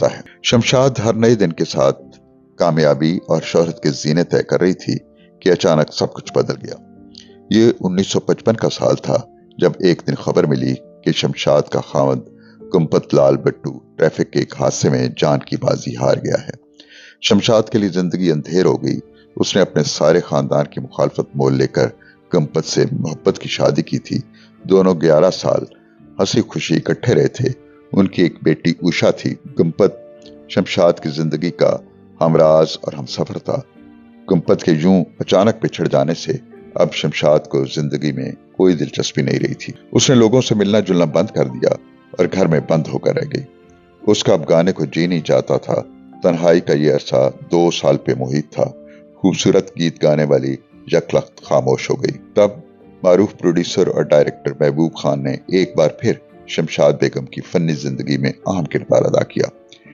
है। शमशाद हर नए दिन के साथ कामयाबी और शोहरत के जीने तय कर रही थी कि अचानक सब कुछ बदल गया। ये 1955 का साल था जब एक दिन खबर मिली कि शमशाद का खावंद गुंपत लाल बट्टू ट्रैफिक के एक हादसे में जान की बाजी हार गया है। शमशाद के लिए जिंदगी अंधेर हो गई। उसने अपने सारे खानदान की मुखालफत मोल लेकर गुंपत से मोहब्बत की शादी की थी। दोनों 11 साल हंसी खुशी इकट्ठे रहे थे। उनकी एक बेटी उषा थी। गुंपत शमशाद की जिंदगी का हमराज और हमसफर था। गुंपत के यूं अचानक बिछड़ जाने से अब शमशाद को जिंदगी में कोई दिलचस्पी नहीं रही थी। उसने लोगों से मिलना जुलना बंद कर दिया और घर में बंद होकर रह गई। उसका अब गाने को जी नहीं जाता था। तन्हाई का ये अरसा 2 साल पे मुहित था। खूबसूरत गीत गाने वाली यकलख्त खामोश हो गई। तब मारूफ प्रोड्यूसर और डायरेक्टर महबूब खान ने एक बार फिर शमशाद बेगम की फनी जिंदगी में अहम किरदार अदा किया।